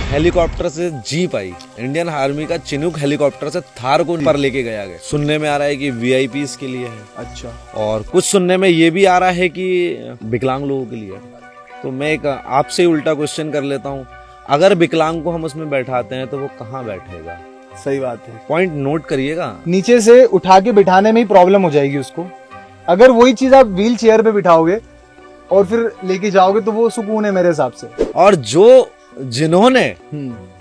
Helicopter से jeep आई, Indian army का Chinook helicopter से थार को पर लेके गया। सुनने में आ रहा है कि वीआईपीज के लिए है। अच्छा। और कुछ सुनने में ये भी आ रहा है कि विकलांग लोगों के लिए है। तो मैं एक आपसे उल्टा क्वेश्चन कर लेता हूँ, अगर विकलांग को हम उसमें बैठाते हैं तो वो कहाँ बैठेगा? सही बात है। पॉइंट नोट करिएगा। नीचे से उठा के बिठाने में ही प्रॉब्लम हो जाएगी उसको। अगर वही चीज आप व्हील चेयर पे बिठाओगे और फिर लेके जाओगे तो वो सुकून है मेरे हिसाब से। और जिन्होंने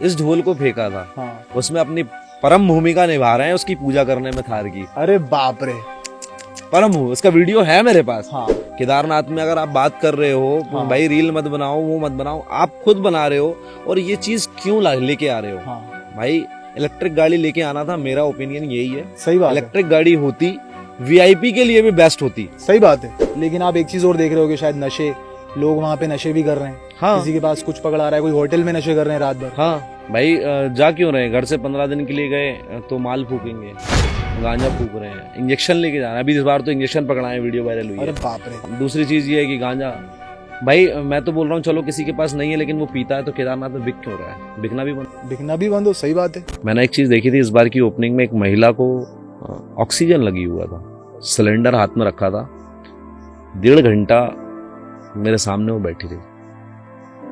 इस ढोल को फेंका था, हाँ। उसमें अपनी परम भूमिका निभा रहे हैं उसकी पूजा करने में थार की। अरे बाप रे, परम हूँ, उसका वीडियो है मेरे पास। हाँ। केदारनाथ में अगर आप बात कर रहे हो, हाँ। भाई रील मत बनाओ, वो मत बनाओ, आप खुद बना रहे हो और ये चीज क्यों लेके आ रहे हो? हाँ। भाई इलेक्ट्रिक गाड़ी लेके आना था, मेरा ओपिनियन यही है। सही बात है। इलेक्ट्रिक गाड़ी होती वीआईपी के लिए भी बेस्ट होती। सही बात है। लेकिन आप एक चीज और देख रहे होगे, शायद नशे, लोग वहाँ पे नशे भी कर रहे हैं। हाँ। किसी के पास कुछ पकड़ आ रहा है, कोई होटल में नशे कर रहे हैं रात भर। हाँ भाई, जा क्यों रहे हैं? घर से 15 दिन के लिए गए तो माल फूकेंगे, गांजा फूक रहे हैं, इंजेक्शन लेके जा रहे हैं। अभी इस बार तो इंजेक्शन पकड़ाए, वीडियो वायरल हुई अरे है। बाप रे। दूसरी चीज ये है कि गांजा, भाई मैं तो बोल रहा हूँ चलो किसी के पास नहीं है लेकिन वो पीता है तो केदारनाथ में बिक क्यों रहा है? बिकना भी बंद हो। सही बात है। मैंने एक चीज देखी थी इस बार की ओपनिंग में, एक महिला को ऑक्सीजन लगी हुआ था, सिलेंडर हाथ में रखा था, 1.5 घंटा मेरे सामने वो बैठी थी।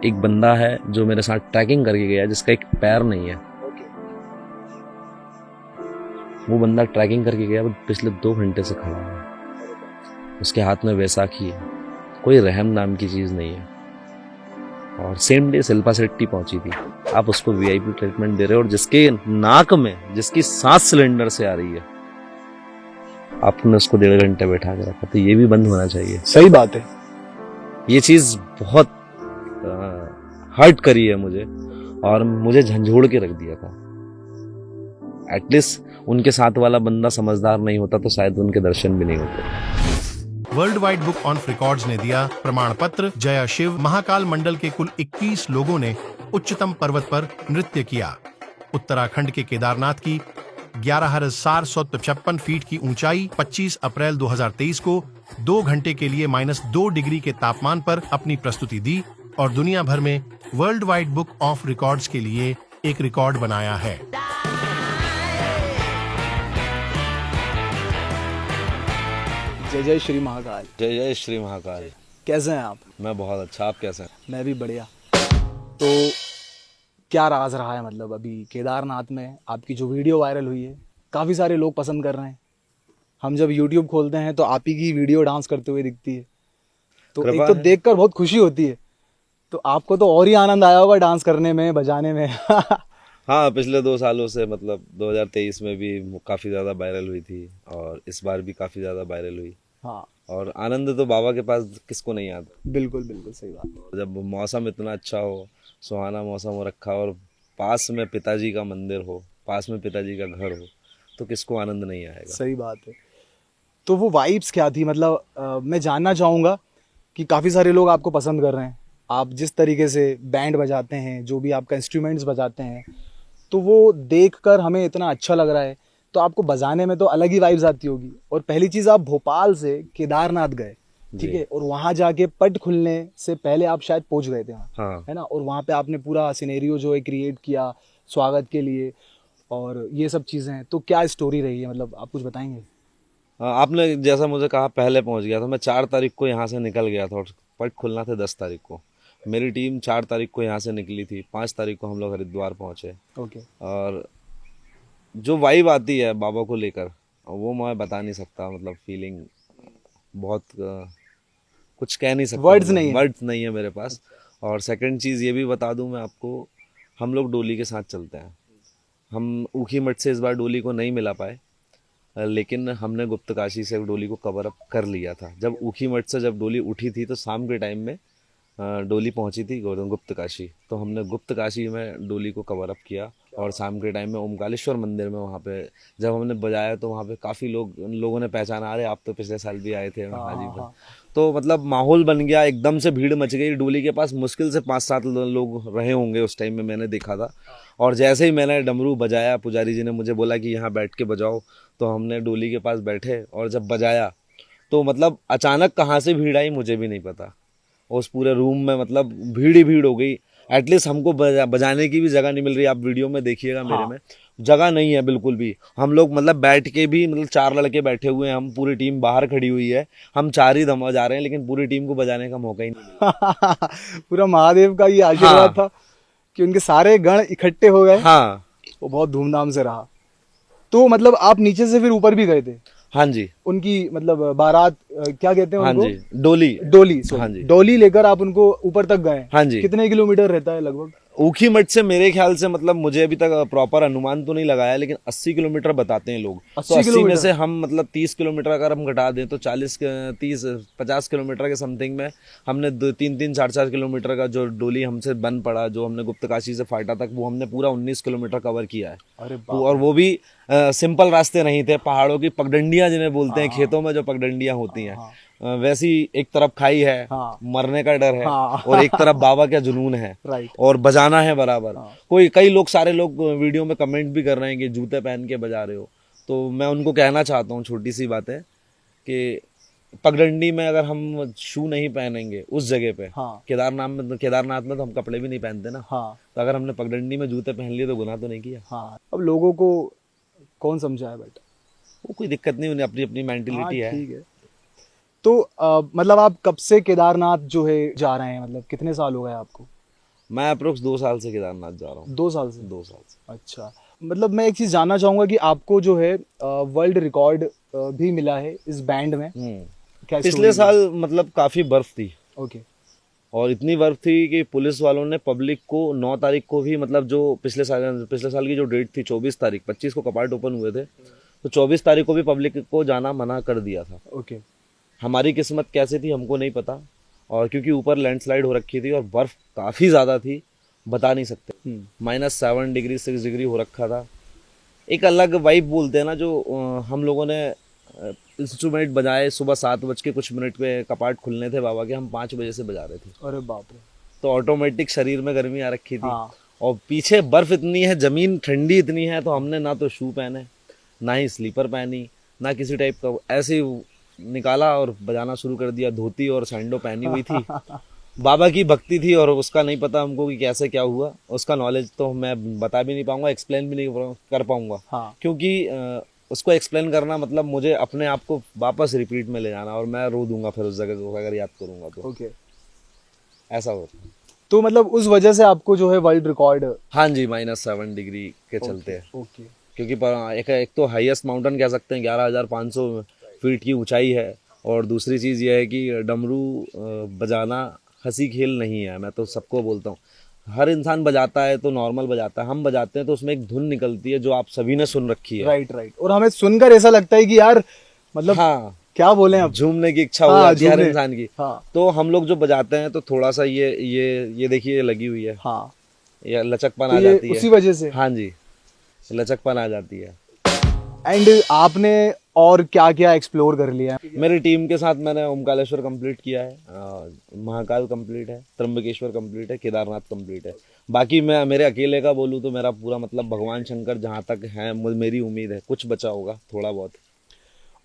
एक बंदा है जो मेरे साथ ट्रैकिंग करके गया जिसका एक पैर नहीं है। वो बंदा ट्रैकिंग करके गया, वो पिछले 2 घंटे से खड़ा है, उसके हाथ में वैसाखी है, कोई रहम नाम की चीज नहीं है। और सेम डे शिल्पा शेट्टी पहुंची थी। आप उसको वीआईपी ट्रीटमेंट दे रहे हो और जिसके नाक में, जिसकी सांस सिलेंडर से आ रही है, आपने उसको 1.5 घंटे बैठा के रखा। तो ये भी बंद होना चाहिए। सही बात है। ये चीज बहुत हर्ट करी है मुझे और मुझे झंझोड़ के रख दिया था। एटलीस्ट उनके साथ वाला बंदा समझदार नहीं होता तो शायद उनके दर्शन भी नहीं होते। World wide book of records ने दिया प्रमाण पत्र। जया शिव महाकाल मंडल के कुल 21 लोगों ने उच्चतम पर्वत पर नृत्य किया। उत्तराखंड के केदारनाथ की 11,456 फीट की ऊंचाई 25 अप्रैल 2023 को 2 घंटे के लिए -2 डिग्री के तापमान पर अपनी प्रस्तुति दी और दुनिया भर में world wide book of records के लिए एक रिकॉर्ड बनाया है। जय जय श्री महाकाल। जय जय श्री महाकाल। कैसे हैं आप? मैं बहुत अच्छा, आप कैसे हैं? मैं भी बढ़िया। तो क्या राज रहा है, मतलब अभी केदारनाथ में आपकी जो वीडियो वायरल हुई है, काफ़ी सारे लोग पसंद कर रहे हैं। हम जब YouTube खोलते हैं तो आप ही की वीडियो डांस करते हुए दिखती है, तो एक तो देखकर बहुत खुशी होती है। तो आपको तो और ही आनंद आया होगा डांस करने में, बजाने में। हाँ, पिछले 2 सालों से, मतलब 2023 में भी काफ़ी ज़्यादा वायरल हुई थी और इस बार भी काफ़ी ज़्यादा वायरल हुई। हाँ। और आनंद तो बाबा के पास किसको नहीं आता। बिल्कुल बिल्कुल सही बात। जब मौसम इतना अच्छा हो, सुहाना मौसम हो रखा और पास में पिताजी का मंदिर हो, पास में पिताजी का घर हो, तो किसको आनंद नहीं आएगा? सही बात है। तो वो वाइब्स क्या थी, मतलब मैं जानना चाहूँगा कि काफ़ी सारे लोग आपको पसंद कर रहे हैं, आप जिस तरीके से बैंड बजाते हैं, जो भी आपका इंस्ट्रूमेंट्स बजाते हैं, तो वो देखकर हमें इतना अच्छा लग रहा है। तो आपको बजाने में तो अलग ही वाइब्स आती होगी। और पहली चीज़, आप भोपाल से केदारनाथ गए, ठीक है, और वहाँ जाके पट खुलने से पहले आप शायद पहुँच गए थे वहाँ। हाँ। है ना? और वहाँ पे आपने पूरा सिनेरियो जो है क्रिएट किया स्वागत के लिए और ये सब चीज़ें हैं। तो क्या स्टोरी रही है, मतलब आप कुछ बताएंगे? आपने जैसा मुझे कहा पहले पहुंच गया था। मैं 4 तारीख को यहाँ से निकल गया था और पट खुलना था 10 तारीख को। मेरी टीम 4 तारीख को यहाँ से निकली थी, 5 तारीख को हम लोग हरिद्वार पहुँचे। ओके। और जो वाइब आती है बाबा को लेकर, वो मैं बता नहीं सकता। मतलब फीलिंग बहुत, कुछ कह नहीं सकता, वर्ड्स नहीं है मेरे पास। और सेकंड चीज़ ये भी बता दूं मैं आपको, हम लोग डोली के साथ चलते हैं। हम ऊखी मठ से इस बार डोली को नहीं मिला पाए, लेकिन हमने गुप्तकाशी से डोली को कवर अप कर लिया था। जब ऊखी मठ से जब डोली उठी थी तो शाम के टाइम में डोली पहुंची थी गुप्तकाशी, तो हमने गुप्तकाशी में डोली को कवर अप किया। और शाम के टाइम में ओमकारेश्वर मंदिर में वहाँ पे जब हमने बजाया तो वहाँ पे काफ़ी लोगों ने पहचाना, अरे आप तो पिछले साल भी आए थे हाजीपुर। तो मतलब माहौल बन गया, एकदम से भीड़ मच गई। डोली के पास मुश्किल से 5-7 लोग रहे होंगे उस टाइम में, मैंने देखा था। और जैसे ही मैंने डमरू बजाया, पुजारी जी ने मुझे बोला कि यहाँ बैठ के बजाओ, तो हमने डोली के पास बैठे और जब बजाया तो मतलब अचानक कहाँ से भीड़ आई मुझे भी नहीं पता। उस पूरे रूम में मतलब भीड़ ही भीड़ हो गई। एटलीस्ट हमको बजाने की भी जगह नहीं मिल रही। आप वीडियो में देखिएगा मेरे में जगह नहीं है बिल्कुल भी। हम लोग मतलब बैठ के भी, मतलब 4 लड़के बैठे हुए हैं, हम पूरी टीम बाहर खड़ी हुई है, हम 4 ही दम बजा रहे हैं, लेकिन पूरी टीम को बजाने का मौका ही नहीं मिला। पूरा महादेव का ये आशीर्वाद था कि उनके सारे गण इकट्ठे हो गए। हाँ, वो बहुत धूमधाम से रहा। तो मतलब आप नीचे से फिर ऊपर भी गए थे? हाँ जी, उनकी मतलब बारात क्या कहते हैं हाँ उनको? जी, डोली। डोली, sorry, हाँ जी। डोली लेकर आप उनको ऊपर तक गए? हाँ जी। कितने किलोमीटर रहता है लगभग? ऊखी मठ से मेरे ख्याल से, मतलब मुझे अभी तक प्रॉपर अनुमान तो नहीं लगाया, लेकिन 80 किलोमीटर बताते हैं लोग। 80 तो 80 में किलोमीटर? से हम मतलब 30 किलोमीटर अगर हम घटा दें तो 50 किलोमीटर के समथिंग में हमने 3-3, 4-4 किलोमीटर का जो डोली हमसे बन पड़ा, जो हमने गुप्तकाशी से फाटा तक, वो हमने पूरा 19 किलोमीटर कवर किया है। अरे तो और वो भी सिंपल रास्ते नहीं थे, पहाड़ों की पगडंडियां जिन्हें बोलते हैं, खेतों में जो पगडंडियां होती हैं, वैसी एक तरफ खाई है, हाँ। मरने का डर है, हाँ। और एक तरफ बाबा का जुनून है, राइट। और बजाना है बराबर। कई लोग, सारे लोग वीडियो में कमेंट भी कर रहे हैं कि जूते पहन के बजा रहे हो। तो मैं उनको कहना चाहता हूँ, छोटी सी बात है कि पगडंडी में अगर हम शू नहीं पहनेंगे उस जगह पे, हाँ। केदारनाथ में तो हम कपड़े भी नहीं पहनते ना। हाँ। तो अगर हमने पगडंडी में जूते पहन लिए तो गुनाह तो नहीं किया। हाँ, अब लोगों को कौन समझाए बट वो कोई दिक्कत नहीं, उन्हें अपनी अपनी मेंटेलिटी है। ठीक है। तो मतलब आप कब से केदारनाथ जो है जा रहे हैं, मतलब कितने साल हो गए आपको? मैं अप्रोक्स 2 साल से केदारनाथ जा रहा हूँ। 2 साल से? 2 साल से। अच्छा, मतलब मैं एक चीज जानना चाहूंगा कि आपको जो है वर्ल्ड रिकॉर्ड भी मिला है इस बैंड में। क्या पिछले साल मतलब काफी बर्फ थी, ओके। और इतनी बर्फ थी कि पुलिस वालों ने पब्लिक को 9 तारीख को भी, मतलब जो पिछले साल की जो डेट थी 24 तारीख, 25 को कपाट ओपन हुए थे, तो 24 तारीख को भी पब्लिक को जाना मना कर दिया था। ओके। हमारी किस्मत कैसे थी हमको नहीं पता, और क्योंकि ऊपर लैंडस्लाइड हो रखी थी और बर्फ काफ़ी ज़्यादा थी, बता नहीं सकते। -7 डिग्री 6 डिग्री हो रखा था। एक अलग वाइब बोलते हैं ना, जो हम लोगों ने इंस्ट्रूमेंट बजाए। सुबह 7 बज के कुछ मिनट पे कपाट खुलने थे बाबा के, हम 5 बजे से बजा रहे थे। अरे बाप रे। तो ऑटोमेटिक शरीर में गर्मी आ रखी थी। हाँ। और पीछे बर्फ इतनी है, जमीन ठंडी इतनी है, तो हमने ना तो शू पहने, ना ही स्लीपर पहनी, ना किसी टाइप का, ऐसे ही निकाला और बजाना शुरू कर दिया। धोती और सैंडो पहनी हुई थी। बाबा की भक्ति थी, और उसका नहीं पता हमको कि कैसे क्या हुआ। उसका नॉलेज तो मैं बता भी नहीं पाऊंगा, एक्सप्लेन भी नहीं कर पाऊंगा। हाँ। क्योंकि उसको एक्सप्लेन करना मतलब मुझे अपने आप को वापस रिपीट में ले जाना, और मैं रो दूंगा फिर उस जगह को अगर याद करूंगा तो। ओके। ऐसा होता है। तो मतलब उस वजह से आपको जो है वर्ल्ड रिकॉर्ड? हाँ जी, -7 डिग्री के चलते हैं। ओके। क्योंकि एक तो हाईएस्ट माउंटेन कह सकते हैं, 11,500 फीट की ऊंचाई है, और दूसरी चीज़ यह है कि डमरू बजाना हंसी खेल नहीं है। मैं तो सबको बोलता हूँ, हर इंसान बजाता है तो नॉर्मल बजाता है, हम बजाते हैं तो उसमें एक धुन निकलती है जो आप सभी ने सुन रखी है। Right right. और हमें सुनकर ऐसा लगता है कि यार मतलब हाँ, क्या बोले अब, झूमने की इच्छा हो हाँ, जाती है हर झूमने। इंसान की। हाँ। तो हम लोग जो बजाते हैं तो थोड़ा सा ये देखिए, ये लगी हुई है। हाँ। ये लचकपन तो आ ये जाती है उसी वजह से? हाँ जी, लचकपन आ जाती है। एंड आपने और क्या क्या एक्सप्लोर कर लिया? मेरी टीम के साथ मैंने ओमकालेश्वर कंप्लीट किया है, महाकाल कंप्लीट है, त्र्यंबकेश्वर कंप्लीट है, केदारनाथ कंप्लीट है। बाकी मैं मेरे अकेले का बोलूँ तो मेरा पूरा मतलब भगवान शंकर जहाँ तक है, मेरी उम्मीद है कुछ बचा होगा थोड़ा बहुत।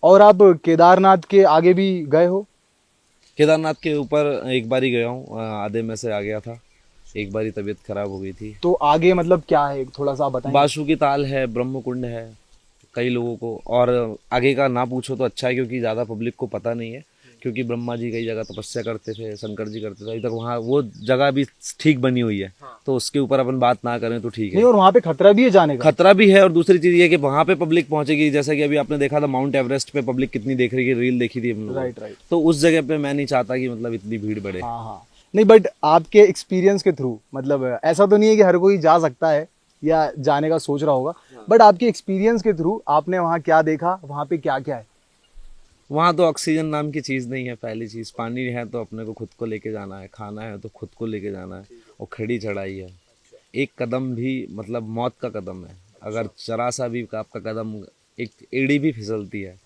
और आप केदारनाथ के आगे भी गए हो? केदारनाथ के ऊपर एक बार ही गया हूँ, आधे में से आ गया था, एक बार ही तबीयत खराब हो गई थी। तो आगे मतलब क्या है, थोड़ा सा बताएं। बासुकी ताल है, ब्रह्मकुंड है, कई लोगों को, और आगे का ना पूछो तो अच्छा है, क्योंकि ज़्यादा पब्लिक को पता नहीं है। क्योंकि ब्रह्मा जी कई जगह तपस्या करते थे, शंकर जी करते थे, अभी तक वहाँ वो जगह भी ठीक बनी हुई है। तो उसके ऊपर अपन बात ना करें तो ठीक है। नहीं, और वहाँ पे खतरा भी है जाने का? खतरा भी है, और दूसरी चीज़ ये है कि वहाँ पे पब्लिक पहुंचेगी। जैसा कि अभी आपने देखा था माउंट एवरेस्ट पे पब्लिक कितनी देख रही है, रील देखी थी हम लोगों ने। Right right. तो उस जगह पे मैं नहीं चाहता कि मतलब इतनी भीड़ बढ़े। हाँ हाँ। नहीं, बट आपके एक्सपीरियंस के थ्रू, मतलब ऐसा तो नहीं है कि हर कोई जा सकता है या जाने का सोच रहा होगा, बट आपके एक्सपीरियंस के थ्रू आपने वहाँ क्या देखा, वहाँ पे क्या क्या है? वहाँ तो ऑक्सीजन नाम की चीज़ नहीं है। पहली चीज़, पानी है तो अपने को खुद को लेके जाना है, खाना है तो खुद को लेके जाना है, और खड़ी चढ़ाई है। एक कदम भी मतलब मौत का कदम है। अगर जरा सा भी आपका कदम, एक एड़ी भी फिसलती है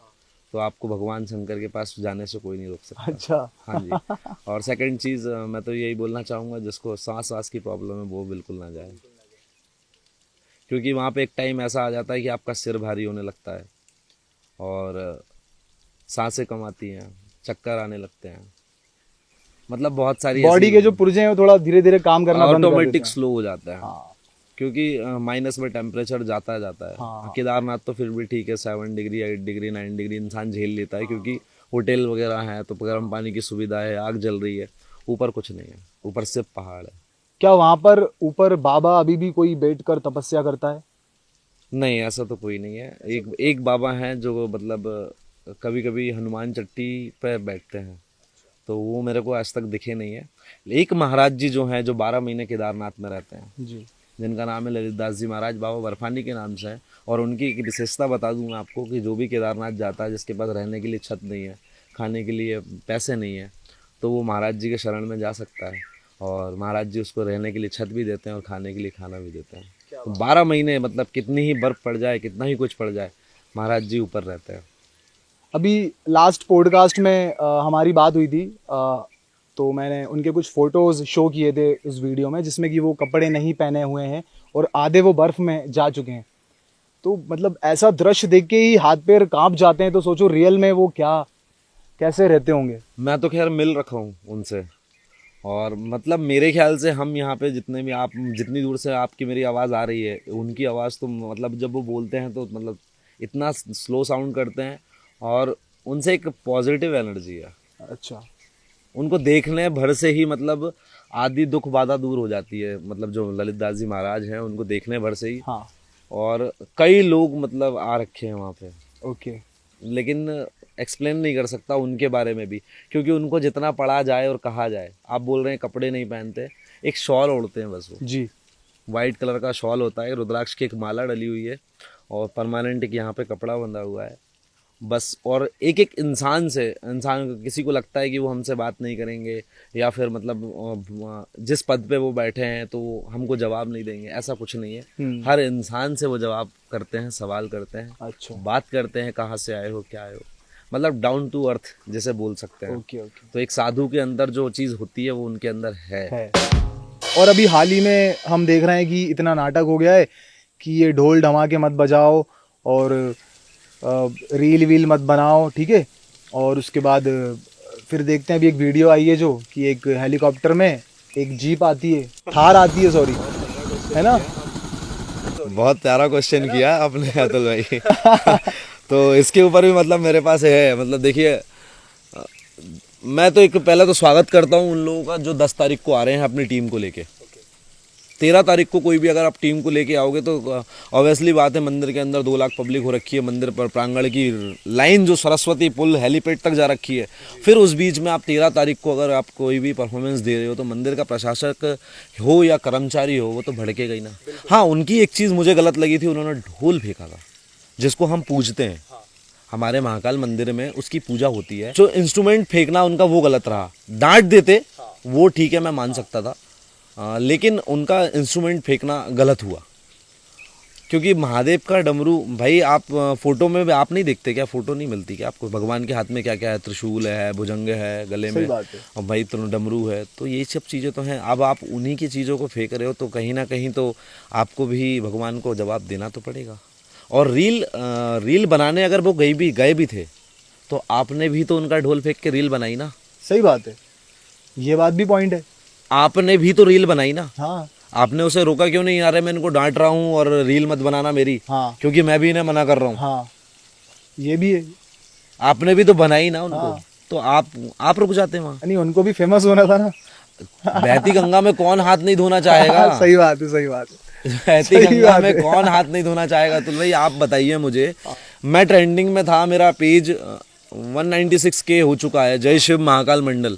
तो आपको भगवान शंकर के पास जाने से कोई नहीं रोक सकता। अच्छा। हाँ जी। और सेकंड चीज़, मैं तो यही बोलना चाहूँगा, जिसको सांस की प्रॉब्लम है वो बिल्कुल ना जाए, क्योंकि वहाँ पे एक टाइम ऐसा आ जाता है कि आपका सिर भारी होने लगता है, और सांसें कम आती हैं, चक्कर आने लगते हैं। मतलब बहुत सारी बॉडी के जो पुर्जे हैं वो थोड़ा धीरे धीरे काम करना बंद कर देते ऑटोमेटिक हैं। स्लो हो जाता है। हाँ क्योंकि माइनस में टेम्परेचर जाता है। हाँ। केदारनाथ तो फिर भी ठीक है, 7 डिग्री 8 डिग्री 9 डिग्री इंसान झेल लेता है, क्योंकि होटल वगैरह है तो गर्म पानी की सुविधा है, आग जल रही है। ऊपर कुछ नहीं है, ऊपर सिर्फ पहाड़ है। क्या वहां पर ऊपर बाबा अभी भी कोई बैठकर तपस्या करता है? नहीं, ऐसा तो कोई नहीं है। एक बाबा हैं जो मतलब कभी कभी हनुमान चट्टी पे बैठते हैं, तो वो मेरे को आज तक दिखे नहीं है। एक महाराज जी जो हैं, जो 12 महीने केदारनाथ में रहते हैं, जी जिनका नाम है ललित दास जी महाराज, बाबा बर्फानी के नाम से है। और उनकी एक विशेषता बता दूं मैं आपको कि जो भी केदारनाथ जाता है, जिसके पास रहने के लिए छत नहीं है, खाने के लिए पैसे नहीं है, तो वो महाराज जी के शरण में जा सकता है, और महाराज जी उसको रहने के लिए छत भी देते हैं और खाने के लिए खाना भी देते हैं। तो 12 महीने मतलब कितनी ही बर्फ पड़ जाए, कितना ही कुछ पड़ जाए, महाराज जी ऊपर रहते हैं। अभी लास्ट पॉडकास्ट में हमारी बात हुई थी, तो मैंने उनके कुछ फोटोज शो किए थे उस वीडियो में, जिसमें कि वो कपड़े नहीं पहने हुए हैं और आधे वो बर्फ में जा चुके हैं। तो मतलब ऐसा दृश्य देख के ही हाथ पैर कांप जाते हैं। तो सोचो रियल में वो क्या कैसे रहते होंगे। मैं तो खैर मिल रखा हूँ उनसे, और मतलब मेरे ख्याल से हम यहाँ पे जितने भी, आप जितनी दूर से आपकी मेरी आवाज़ आ रही है, उनकी आवाज़ तो मतलब जब वो बोलते हैं तो मतलब इतना स्लो साउंड करते हैं, और उनसे एक पॉजिटिव एनर्जी है। अच्छा। उनको देखने भर से ही मतलब आदि दुख बाधा दूर हो जाती है। मतलब जो ललित दास जी महाराज हैं, उनको देखने भर से ही। हाँ। और कई लोग मतलब आ रखे हैं वहाँ पे, ओके। लेकिन एक्सप्लेन नहीं कर सकता उनके बारे में भी, क्योंकि उनको जितना पढ़ा जाए और कहा जाए। आप बोल रहे हैं कपड़े नहीं पहनते, एक शॉल ओढ़ते हैं बस। वो जी। वाइट कलर का शॉल होता है, रुद्राक्ष की एक माला डली हुई है, और परमानेंट एक यहाँ पे कपड़ा बंधा हुआ है बस। और एक एक इंसान से, किसी को लगता है कि वो हमसे बात नहीं करेंगे, या फिर मतलब जिस पद पे वो बैठे हैं तो हमको जवाब नहीं देंगे, ऐसा कुछ नहीं है। हर इंसान से वो जवाब करते हैं, सवाल करते हैं, अच्छा। बात करते हैं, कहाँ से आए हो, क्या आए हो, मतलब डाउन टू अर्थ जैसे बोल सकते हैं। Okay okay. तो एक साधु के अंदर जो चीज़ होती है वो उनके अंदर है। और अभी हाल ही में हम देख रहे हैं कि इतना नाटक हो गया है कि ये ढोल धमाके मत बजाओ और रील वील मत बनाओ, ठीक है। और उसके बाद फिर देखते हैं, अभी एक वीडियो आई है जो कि एक हेलीकॉप्टर में एक जीप आती है, थार आती है, सॉरी, है ना। बहुत प्यारा क्वेश्चन किया आपने अतुल भाई। तो इसके ऊपर भी मतलब मेरे पास है, मतलब देखिए, मैं तो एक पहले तो स्वागत करता हूँ उन लोगों का जो 10 तारीख को आ रहे हैं अपनी टीम को लेके। 13 तारीख को कोई भी अगर आप टीम को लेके आओगे तो ऑब्वियसली बात है, मंदिर के अंदर 2 लाख पब्लिक हो रखी है, मंदिर पर प्रांगण की लाइन जो सरस्वती पुल हेलीपैड तक जा रखी है। फिर उस बीच में आप 13 तारीख को अगर आप कोई भी परफॉर्मेंस दे रहे हो, तो मंदिर का प्रशासक हो या कर्मचारी हो, वो तो भड़केगा ही ना। हाँ, उनकी एक चीज़ मुझे गलत लगी थी, उन्होंने ढोल फेंका था, जिसको हम पूजते हैं हमारे महाकाल मंदिर में, उसकी पूजा होती है। जो इंस्ट्रूमेंट फेंकना उनका वो गलत रहा। डांट देते वो ठीक है, मैं मान सकता था, लेकिन उनका इंस्ट्रूमेंट फेंकना गलत हुआ। क्योंकि महादेव का डमरू, भाई आप फोटो में आप नहीं देखते क्या, फोटो नहीं मिलती क्या आपको, भगवान के हाथ में क्या क्या है, त्रिशूल है, भुजंग है गले में, और भाई डमरू है, तो ये सब चीज़ें तो हैं। अब आप उन्हीं की चीज़ों को फेंक रहे हो, तो कहीं ना कहीं तो आपको भी भगवान को जवाब देना तो पड़ेगा। और रील बनाने अगर वो गए भी थे, तो आपने भी तो उनका ढोल फेंक के रील बनाई ना। सही बात है, ये बात भी पॉइंट है। आपने भी तो रील बनाई ना। हाँ। आपने उसे रोका क्यों नहीं? यार मैं इनको डांट रहा हूँ और रील मत बनाना मेरी। हाँ। क्योंकि मैं भी इन्हें मना कर रहा हूँ। हाँ, ये भी है। आपने भी तो बनाई ना उनको। हाँ। तो आप रुक जाते वहाँ। नहीं, उनको भी फेमस होना था ना। बहती गंगा में कौन हाथ नहीं धोना चाहेगा? सही बात है, सही बात है। बहती गंगा में कौन हाथ नहीं धोना चाहेगा? तो भाई आप बताइए मुझे। मैं ट्रेंडिंग में था, मेरा पेज 196K हो चुका है, जय शिव महाकाल मंडल।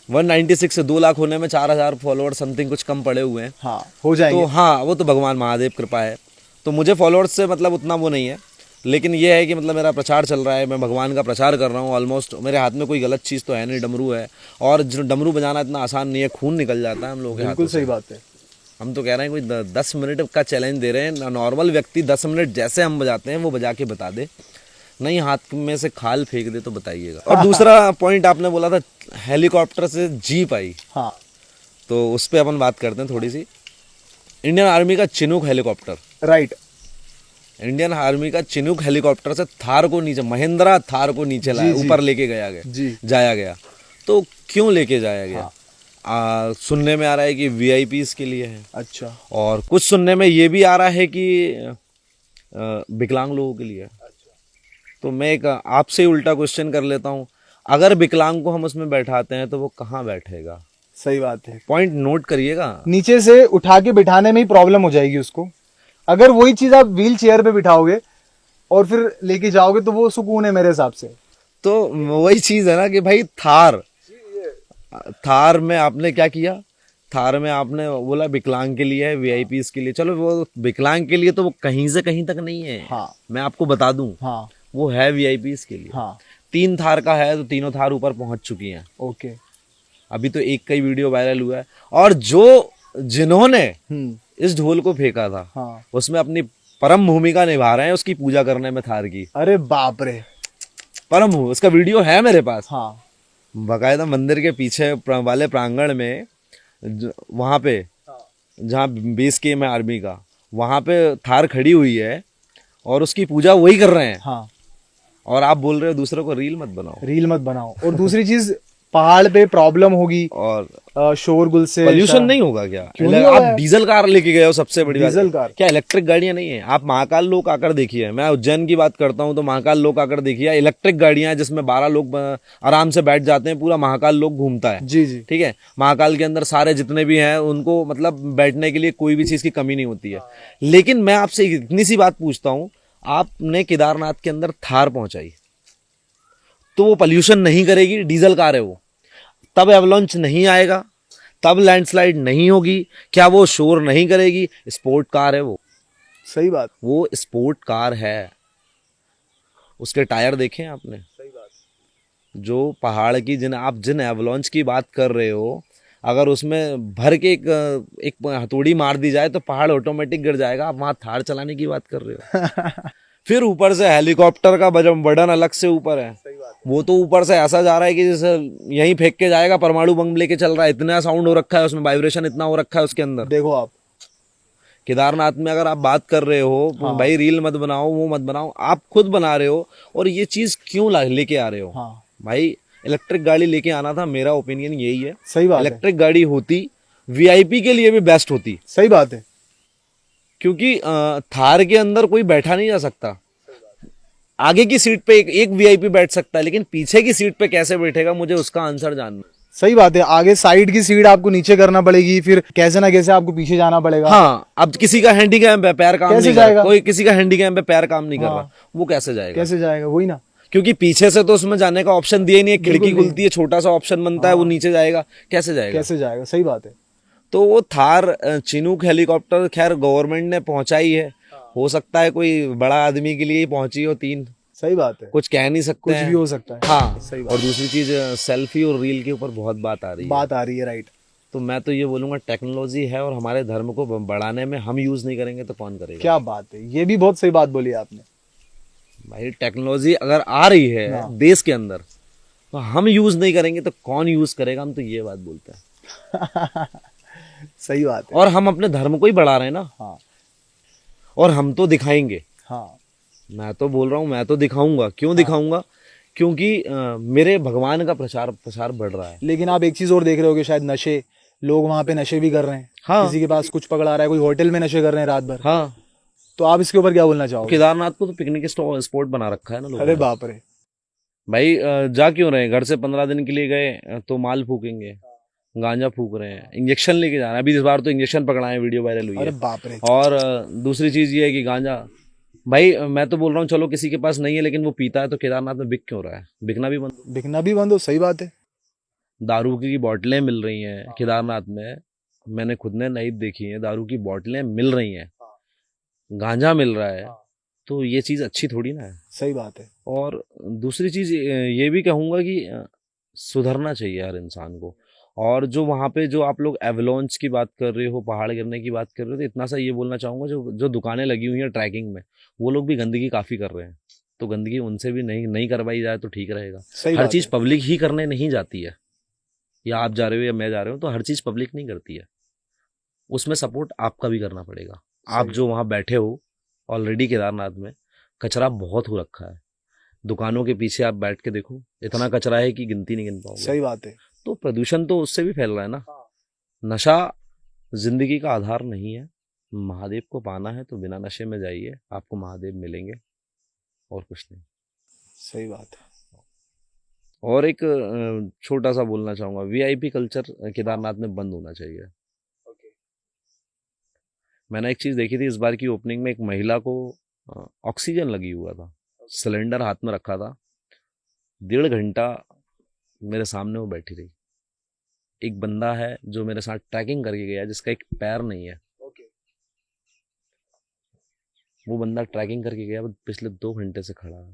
196 से 2 लाख होने में 4000 फॉलोअर्स समथिंग कुछ कम पड़े हुए हैं। हाँ, हो जाएंगे। तो हाँ, वो तो भगवान महादेव कृपा है। तो मुझे फॉलोअर्स से मतलब उतना वो नहीं है, लेकिन ये है कि मतलब मेरा प्रचार चल रहा है, मैं भगवान का प्रचार कर रहा हूँ ऑलमोस्ट। मेरे हाथ में कोई गलत चीज़ तो है नहीं, डमरू है। और जो डमरू बजाना इतना आसान नहीं है, खून निकल जाता है हम लोगों के हाथों से। बिल्कुल सही बात है। हम तो कह रहे हैं कोई 10 मिनट का चैलेंज दे रहे हैं, नॉर्मल व्यक्ति 10 मिनट जैसे हम बजाते हैं वो बजा के बता दे, नहीं हाथ में से खाल फेंक दे तो बताइएगा। और दूसरा पॉइंट आपने बोला था हेलीकॉप्टर से जीप आई। हाँ, तो उस पर अपन बात करते हैं थोड़ी सी। इंडियन आर्मी का Chinook helicopter, right. Indian army का चिनूक हेलीकॉप्टर से थार को नीचे, महिंद्रा थार को नीचे लाया, ऊपर लेके जाया गया। तो क्यों लेके जाया गया? सुनने में आ रहा है कि वीआईपीज के लिए है, अच्छा, और कुछ सुनने में ये भी आ रहा है कि विकलांग लोगों के लिए है। तो मैं एक आपसे उल्टा क्वेश्चन कर लेता हूँ, अगर विकलांग को हम उसमें बैठाते हैं तो वो कहाँ बैठेगा? सही बात है। पॉइंट नोट करिएगा। नीचे से उठा के बिठाने में ही प्रॉब्लम हो जाएगी उसको। अगर वही चीज आप व्हील चेयर पे बिठाओगे और फिर लेके जाओगे तो वो सुकून है मेरे हिसाब से। तो वही चीज है ना कि भाई थार में आपने क्या किया? थार में आपने बोला विकलांग के लिए है, वीआईपीज के लिए। चलो वो विकलांग के लिए तो वो कहीं से कहीं तक नहीं है। हाँ, मैं आपको बता दूं, हाँ, वो है वीआईपीज के लिए। हाँ, 3 थार का है तो तीनों थार ऊपर पहुंच चुकी हैं। ओके। अभी तो एक का ही वीडियो वायरल हुआ है। और जिन्होंने इस ढोल को फेंका था, हाँ, उसमें अपनी परम भूमिका निभा रहे हैं उसकी पूजा करने में थार की। अरे बाप रे। उसका वीडियो है मेरे पास। हाँ, बकायदा मंदिर के पीछे वाले प्रांगण में, वहां पे जहाँ बेस कैंप है आर्मी का, वहां पे थार खड़ी हुई है और उसकी पूजा वही कर रहे हैं। हाँ, और आप बोल रहे हो दूसरों को रील मत बनाओ। रील मत बनाओ। और दूसरी चीज, पहाड़ पे प्रॉब्लम होगी और शोरगुल से। पोल्यूशन नहीं होगा क्या? क्यों नहीं होगा? आप डीजल कार लेके गए हो, सबसे बड़ी बात। Diesel car? क्या इलेक्ट्रिक गाड़ियां नहीं है? आप महाकाल लोक आकर देखिए। मैं उज्जैन की बात करता हूं तो महाकाल लोक आकर देखिए, इलेक्ट्रिक गाड़ियां हैं जिसमें 12 लोग आराम से बैठ जाते हैं, पूरा महाकाल लोक घूमता है। जी जी। ठीक है, महाकाल के अंदर सारे जितने भी हैं उनको मतलब बैठने के लिए कोई भी चीज की कमी नहीं होती है। लेकिन मैं आपसे इतनी सी बात पूछता हूँ, आपने केदारनाथ के अंदर थार पहुंचाई तो वो पोल्यूशन नहीं करेगी? डीजल कार है वो, तब एवलॉन्च नहीं आएगा, तब लैंडस्लाइड नहीं होगी, क्या वो शोर नहीं करेगी? स्पोर्ट कार है वो। सही बात। वो स्पोर्ट कार है। उसके टायर देखे आपने? सही बात। जो पहाड़ की जिन एवलॉन्च की बात कर रहे हो, अगर उसमें भर के एक हथौड़ी मार दी जाए तो पहाड़ ऑटोमेटिक गिर जाएगा। आप वहां थार चलाने की बात कर रहे हो। फिर ऊपर से हेलीकॉप्टर का बटन अलग से ऊपर है। वो तो ऊपर से ऐसा जा रहा है कि जैसे यहीं फेंक के जाएगा, परमाणु बम लेके चल रहा है। इतना साउंड हो रखा है उसमें, वाइब्रेशन इतना हो रखा है उसके अंदर। देखो आप केदारनाथ में अगर आप बात कर रहे हो, भाई रील मत बनाओ, वो मत बनाओ, आप खुद बना रहे हो। और ये चीज क्यों लेके आ रहे हो? हाँ, भाई इलेक्ट्रिक गाड़ी लेके आना था, मेरा ओपिनियन यही है। सही बात है। इलेक्ट्रिक गाड़ी होती, वीआईपी के लिए भी बेस्ट होती। सही बात है। क्योंकि थार के अंदर कोई बैठा नहीं जा सकता। आगे की सीट पे एक वीआईपी बैठ सकता है, लेकिन पीछे की सीट पे कैसे बैठेगा, मुझे उसका आंसर जानना। सही बात है। आगे साइड की सीट आपको नीचे करना पड़ेगी, फिर कैसे ना कैसे आपको पीछे जाना पड़ेगा। हाँ, अब किसी का हैंडीकैप है, पैर काम कैसे नहीं जाएगा? कर, कोई किसी का हैंडीकैप है, पैर काम नहीं कर हाँ। रहा, वो कैसे जाएगा? कैसे जाएगा? वही ना। क्योंकि पीछे से तो उसमें जाने का ऑप्शन दिया ही नहीं है। खिड़की बिल्कुल नहीं। खुलती है, छोटा सा ऑप्शन बनता है, वो नीचे जाएगा, कैसे जाएगा? कैसे जाएगा? सही बात है। तो वो थार चिनूक हेलीकॉप्टर खैर गवर्नमेंट ने पहुंचाई है। हो सकता है कोई बड़ा आदमी के लिए ही पहुंची हो 3। सही बात है। कुछ कह नहीं सकते कुछ हैं। भी हो सकता है। हाँ, सही बात। और दूसरी चीज, सेल्फी और रील के ऊपर बहुत बात आ रही है। बात आ रही है, राइट। तो मैं तो ये बोलूंगा, टेक्नोलॉजी है और हमारे धर्म को बढ़ाने में हम यूज नहीं करेंगे तो कौन करेगा? क्या बात है, ये भी बहुत सही बात बोली आपने। भाई टेक्नोलॉजी अगर आ रही है देश के अंदर, तो हम यूज नहीं करेंगे तो कौन यूज करेगा? हम तो ये बात बोलते हैं। सही बात है। और हम अपने धर्म को ही बढ़ा रहे हैं ना। हाँ, और हम तो दिखाएंगे। हाँ, मैं तो बोल रहा हूँ, मैं तो दिखाऊंगा। क्यों दिखाऊंगा? क्योंकि मेरे भगवान का प्रचार बढ़ रहा है। लेकिन आप एक चीज और देख रहे हो कि शायद नशे, लोग वहां पे नशे भी कर रहे हैं। हाँ। किसी के पास कुछ पकड़ा रहा है, कोई होटल में नशे कर रहे हैं रात भर। हाँ, तो आप इसके ऊपर क्या बोलना चाहोगे? केदारनाथ को तो पिकनिक स्पॉट बना रखा है ना लोगों अरे ने। बाप रे। भाई जा क्यों रहे हैं? घर से 15 दिन के लिए गए तो माल फूकेंगे, गांजा फूक रहे हैं, इंजेक्शन लेके जा रहे हैं। अभी इस बार तो इंजेक्शन पकड़ाए, वीडियो वायरल हुई अरे है। बाप रे। और दूसरी चीज ये है कि गांजा, भाई मैं तो बोल रहा हूँ, चलो किसी के पास नहीं है लेकिन वो पीता है, तो केदारनाथ में बिक क्यों रहा है? बिकना भी बंद। बिकना भी बंद हो। सही बात है। दारू की बोतलें मिल रही हैं केदारनाथ में, मैंने खुद ने नाइट देखी है, दारू की बोतलें मिल रही हैं, गांजा मिल रहा है, तो ये चीज अच्छी थोड़ी ना है। सही बात है। और दूसरी चीज ये भी कहूंगा कि सुधरना चाहिए हर इंसान को। और जो वहाँ पे जो आप लोग एवलॉन्च की बात कर रहे हो, पहाड़ गिरने की बात कर रहे हो, तो इतना सा ये बोलना चाहूंगा, जो दुकानें लगी हुई हैं ट्रैकिंग में, वो लोग भी गंदगी काफी कर रहे हैं। तो गंदगी उनसे भी नहीं करवाई जाए तो ठीक रहेगा। सही हर बात चीज है। पब्लिक ही करने नहीं जाती है, या आप जा रहे हो या मैं जा रहा हूँ, तो हर चीज पब्लिक नहीं करती है। उसमें सपोर्ट आपका भी करना पड़ेगा। आप जो वहाँ बैठे हो ऑलरेडी केदारनाथ में, कचरा बहुत हो रखा है। दुकानों के पीछे आप बैठ के देखो, इतना कचरा है कि गिनती नहीं गिन पाओगे। सही बात है। तो प्रदूषण तो उससे भी फैल रहा है ना। नशा जिंदगी का आधार नहीं है। महादेव को पाना है तो बिना नशे में जाइए, आपको महादेव मिलेंगे, और कुछ नहीं। सही बात है। और एक छोटा सा बोलना चाहूंगा, वीआईपी कल्चर केदारनाथ में बंद होना चाहिए। मैंने एक चीज देखी थी इस बार की ओपनिंग में, एक महिला को ऑक्सीजन लगी हुआ था, सिलेंडर हाथ में रखा था, 1.5 घंटा मेरे सामने वो बैठी रही। एक बंदा है जो मेरे साथ ट्रैकिंग करके गया जिसका एक पैर नहीं है, वो बंदा ट्रैकिंग करके गया, पिछले 2 घंटे से खड़ा है,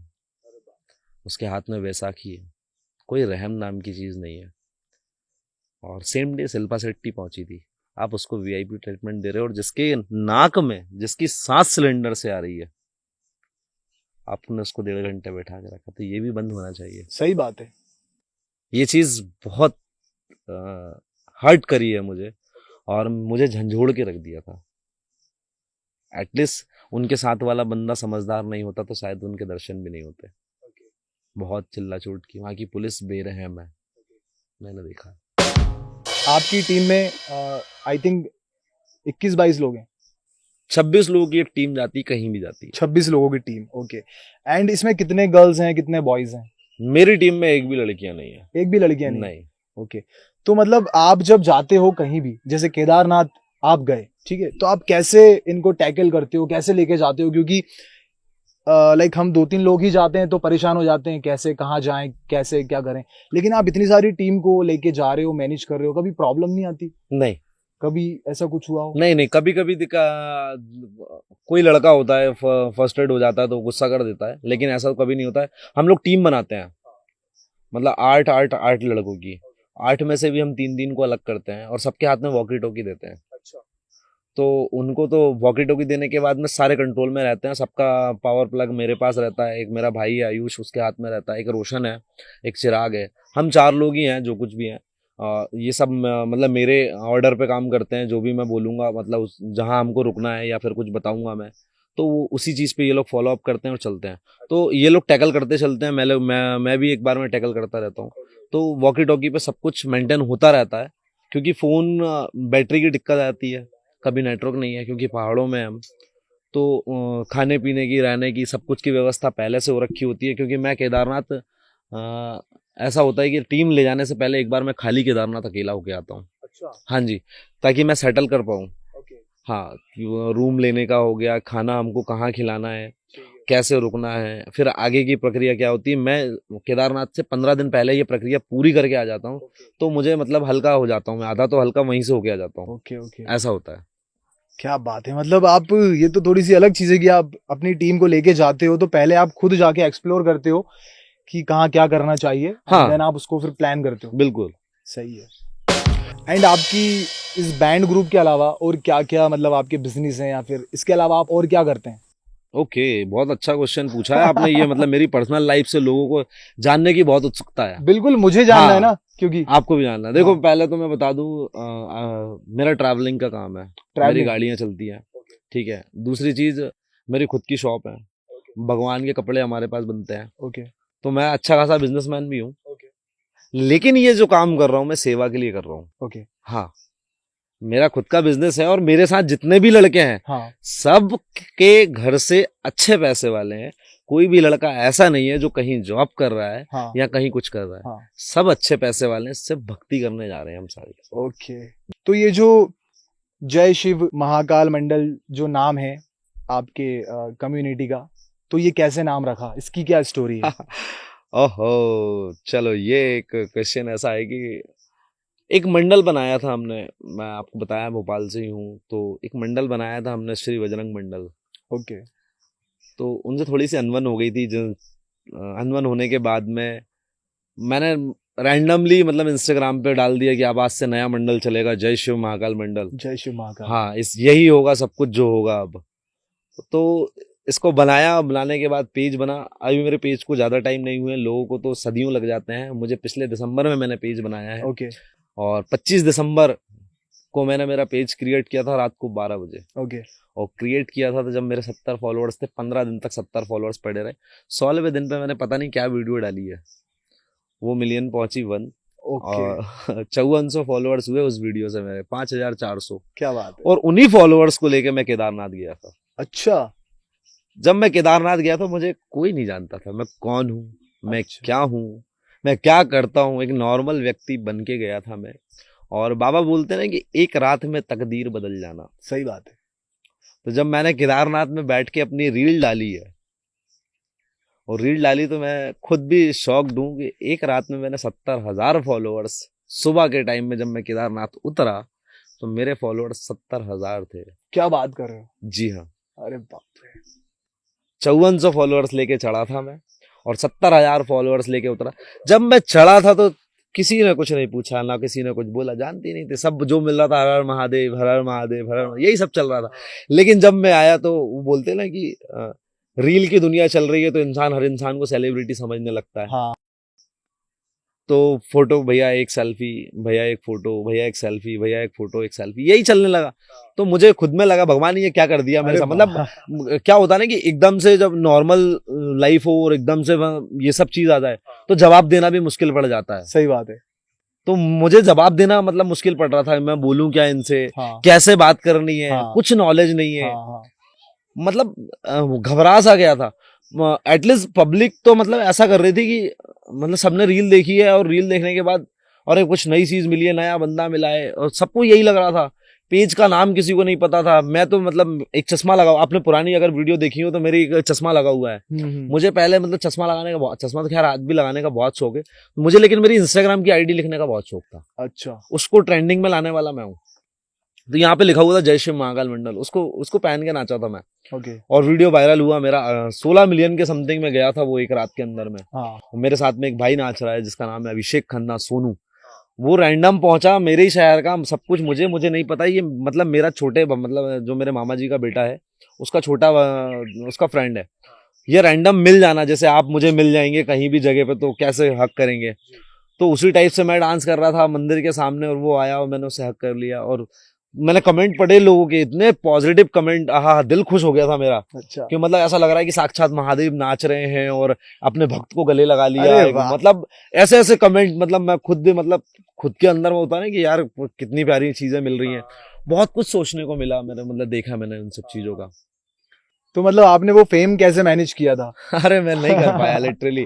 उसके हाथ में वैसाखी है, कोई रहम नाम की चीज नहीं है, और सेम डे शिल्पा शेट्टी पहुंची थी। आप उसको वीआईपी ट्रीटमेंट दे रहे हो, और जिसके नाक में जिसकी सांस सिलेंडर से आ रही है, आपने उसको 1.5 घंटे बैठा के रखा। तो ये भी बंद होना चाहिए। सही बात है। ये चीज बहुत हर्ट करी है मुझे, और मुझे झंझोड़ के रख दिया था। एटलीस्ट उनके साथ वाला बंदा समझदार नहीं होता तो शायद उनके दर्शन भी नहीं होते। बहुत चिल्ला चोट की, वहां की पुलिस बेरहम है, मैंने देखा। आपकी टीम में आई थिंक 21-22 लोग हैं। 26 लोगों की एक टीम जाती, कहीं भी जाती है। 26 लोगों की टीम, ओके। एंड इसमें कितने गर्ल्स हैं, कितने बॉयज हैं? मेरी टीम में एक भी लड़कियां नहीं है। एक भी लड़कियां नहीं? नहीं। ओके। तो मतलब आप जब जाते हो कहीं भी, जैसे केदारनाथ आप गए, ठीक है, तो आप कैसे इनको टैकल करते हो, कैसे लेके जाते हो? क्योंकि लाइक हम 2-3 लोग ही जाते हैं तो परेशान हो जाते हैं, कैसे कहाँ जाएं, कैसे क्या करें। लेकिन आप इतनी सारी टीम को लेके जा रहे हो, मैनेज कर रहे हो, कभी प्रॉब्लम नहीं आती? नहीं, कभी ऐसा कुछ हुआ हो? नहीं, कभी कभी कोई लड़का होता है फर्स्ट एड हो जाता है तो गुस्सा कर देता है, लेकिन ऐसा तो कभी नहीं होता है। हम लोग टीम बनाते हैं, मतलब 8 लड़कों की, 8 में से भी हम 3 को अलग करते हैं, और सबके हाथ में वॉकी टॉकी देते हैं। तो उनको तो वॉकी टॉकी देने के बाद में सारे कंट्रोल में रहते हैं, सबका पावर प्लग मेरे पास रहता है, एक मेरा भाई है आयुष, उसके हाथ में रहता है, एक रोशन है, एक चिराग है, हम 4 लोग ही हैं जो कुछ भी हैं। ये सब मतलब मेरे ऑर्डर पे काम करते हैं, जो भी मैं बोलूँगा, मतलब जहाँ हमको रुकना है या फिर कुछ बताऊँगा मैं, तो वो उसी चीज़ पे ये लोग फॉलो अप करते हैं और चलते हैं। तो ये लोग टैकल करते चलते हैं, मैं भी एक बार में टैकल करता रहता हूँ। तो वॉकी टॉकी पे सब कुछ मेंटेन होता रहता है, क्योंकि फ़ोन बैटरी की दिक्कत आती है, कभी नेटवर्क नहीं है क्योंकि पहाड़ों में हम, तो खाने पीने की, रहने की, सब कुछ की व्यवस्था पहले से हो रखी होती है। क्योंकि मैं केदारनाथ ऐसा होता है कि टीम ले जाने से पहले एक बार मैं खाली केदारनाथ अकेला होके आता हूँ। अच्छा। हाँ जी, ताकि मैं सेटल कर पाऊँ। ओके। हाँ, रूम लेने का हो गया, खाना हमको कहाँ खिलाना है, कैसे रुकना है, फिर आगे की प्रक्रिया क्या होती है। मैं केदारनाथ से 15 दिन पहले ये प्रक्रिया पूरी करके आ जाता हूँ, तो मुझे मतलब हल्का हो जाता हूँ मैं, आधा तो हल्का वहीं से होके आ जाता हूँ। ओके ओके, ऐसा होता है। क्या बात है। मतलब आप, ये तो थोड़ी सी अलग चीज है कि आप अपनी टीम को लेके जाते हो तो पहले आप खुद जाके एक्सप्लोर करते हो कि कहाँ क्या करना चाहिए, हाँ। देन आप उसको फिर प्लान करते हो। बिल्कुल सही है। एंड आपकी इस बैंड ग्रुप के अलावा और क्या क्या, मतलब आपके बिजनेस हैं या फिर इसके अलावा आप और क्या करते हैं? ओके, बहुत अच्छा क्वेश्चन पूछा है आपने। ये मतलब मेरी पर्सनल लाइफ से लोगों को जानने की बहुत उत्सुकता है। बिल्कुल, मुझे जानना हाँ, है ना, क्योंकि आपको भी जानना है। देखो, हाँ। पहले तो मैं बता दूं, मेरा ट्रैवलिंग का काम है, मेरी गाड़ियां चलती हैं, ठीक है। दूसरी चीज, मेरी खुद की शॉप है, भगवान के कपड़े हमारे पास बनते हैं। ओके। तो मैं अच्छा खासा बिजनेसमैन भी हूँ, लेकिन ये जो काम कर रहा हूँ मैं सेवा के लिए कर रहा हूँ। ओके। हाँ, मेरा खुद का बिजनेस है, और मेरे साथ जितने भी लड़के हैं, हाँ। सब के घर से अच्छे पैसे वाले हैं। कोई भी लड़का ऐसा नहीं है जो कहीं जॉब कर रहा है, हाँ। या कहीं कुछ कर रहा है। हाँ। सब अच्छे पैसे वाले हैं, सिर्फ भक्ति करने जा रहे हैं हम सारे। ओके। तो ये जो जय शिव महाकाल मंडल जो नाम है आपके कम्युनिटी का, तो ये कैसे नाम रखा, इसकी क्या स्टोरी है? ओहो, चलो, ये एक क्वेश्चन ऐसा है कि एक मंडल बनाया था हमने, मैं आपको बताया भोपाल से ही हूँ, तो एक मंडल बनाया था हमने, श्री बजरंग मंडल। ओके। तो उनसे थोड़ी सी अनबन हो गई थी, जो अनबन होने के बाद में मैंने रैंडमली मतलब इंस्टाग्राम पे डाल दिया कि अब आज से नया मंडल चलेगा, जय शिव महाकाल मंडल। जय शिव महाकाल। हाँ, यही होगा सब कुछ जो होगा अब। तो इसको बनाने के बाद पेज बना। अभी मेरे पेज को ज़्यादा टाइम नहीं हुए, लोगों को तो सदियों लग जाते हैं, मुझे पिछले दिसंबर में मैंने पेज बनाया है। ओके। और 25 दिसंबर को मैंने मेरा पेज क्रिएट किया था रात को 12 बजे। ओके। और क्रिएट किया था तो जब मेरे 70 फॉलोअर्स थे, 15 दिन तक 70 फॉलोअर्स पड़े रहे। 16वें दिन पे मैंने पता नहीं क्या वीडियो डाली है, वो मिलियन पहुंची 1। ओके, और 5400 फॉलोअर्स हुए उस वीडियो से मेरे, 5400। क्या बात है। और उन्हीं फॉलोअर्स को लेके मैं केदारनाथ गया था। अच्छा, जब मैं केदारनाथ गया था मुझे कोई नहीं जानता था मैं कौन हूँ, मैं अच्छा। क्या हूँ, मैं क्या करता हूँ। एक नॉर्मल व्यक्ति बन के गया था मैं। और बाबा बोलते हैं ना कि एक रात में तकदीर बदल जाना। सही बात है। तो जब मैंने केदारनाथ में बैठ के अपनी रील डाली है, और रील डाली तो मैं खुद भी शॉक्ड हूँ कि एक रात में मैंने 70,000 फॉलोअर्स। सुबह के टाइम में जब मैं केदारनाथ उतरा तो मेरे फॉलोअर्स 70,000 थे। क्या बात कर रहे हो। जी हाँ, अरे बाप रे। 5400 फॉलोअर्स लेके चढ़ा था मैं, और 70,000 फॉलोअर्स लेके उतरा। जब मैं चढ़ा था तो किसी ने कुछ नहीं पूछा, ना किसी ने कुछ बोला, जानते नहीं थे। सब जो मिल रहा था हर हर महादेव, हर हर महादेव, हर हर, यही सब चल रहा था। लेकिन जब मैं आया तो वो बोलते ना कि रील की दुनिया चल रही है तो इंसान हर इंसान को सेलिब्रिटी समझने लगता है। हाँ, तो फोटो भैया एक सेल्फी, भैया एक फोटो, भैया एक सेल्फी, भैया एक फोटो, एक सेल्फी, यही चलने लगा। तो मुझे खुद में लगा भगवान ये क्या कर दिया मेरे अरे साथ। मतलब क्या होता है ना कि एकदम से जब नॉर्मल लाइफ हो और एकदम से ये सब चीज आ जाए तो जवाब देना भी मुश्किल पड़ जाता है। सही बात है। तो मुझे जवाब देना मतलब मुश्किल पड़ रहा था। मैं बोलूं क्या इनसे, हाँ, कैसे बात करनी है, हाँ, कुछ नॉलेज नहीं है। हाँ, हाँ, मतलब घबरा सा गया था। एटलीस्ट पब्लिक तो मतलब ऐसा कर रही थी कि मतलब सबने रील देखी है, और रील देखने के बाद और कुछ नई चीज मिली है, नया बंदा मिला है, और सबको यही लग रहा था। पेज का नाम किसी को नहीं पता था। मैं तो मतलब एक चश्मा लगा, आपने पुरानी अगर वीडियो देखी हो तो मेरी एक चश्मा लगा हुआ है। मुझे पहले मतलब चश्मा लगाने का चश्मा तो खैर आज भी लगाने का बहुत शौक है मुझे, लेकिन मेरी इंस्टाग्राम की आईडी लिखने का बहुत शौक था। अच्छा, उसको ट्रेंडिंग में लाने वाला मैं हूँ। तो यहाँ पे लिखा हुआ था जय शिव महाकाल मंडल, उसको उसको पहन के नाचा था मैं। ओके, और वीडियो वायरल हुआ मेरा, 16 मिलियन के समथिंग में गया था वो एक रात के अंदर में। हाँ, मेरे साथ में एक भाई नाच रहा है जिसका नाम है अभिषेक खन्ना सोनू। वो रैंडम पहुंचा मेरे ही शहर का, सब कुछ मुझे मुझे नहीं पता। ये मतलब मेरा छोटे मतलब जो मेरे मामा जी का बेटा है उसका छोटा उसका फ्रेंड है। ये रैंडम मिल जाना, जैसे आप मुझे मिल जाएंगे कहीं भी जगह पे तो कैसे हक करेंगे, तो उसी टाइप से मैं डांस कर रहा था मंदिर के सामने, और वो आया और मैंने उसे हक कर लिया। और मैंने कमेंट पढ़े लोगों के, इतने पॉजिटिव कमेंट, आहा दिल खुश हो गया था मेरा। अच्छा, कि मतलब ऐसा लग रहा है कि साक्षात महादेव नाच रहे हैं और अपने भक्त को गले लगा लिया। अरे वाह। मतलब ऐसे ऐसे कमेंट, मतलब मैं खुद भी मतलब खुद के अंदर में होता है ना कि यार कितनी प्यारी चीजें मिल रही हैं। बहुत कुछ सोचने को मिला मैंने, मतलब देखा मैंने उन सब चीजों का। तो मतलब आपने वो फेम कैसे मैनेज किया था। अरे मैं नहीं कर पाया लिटरली,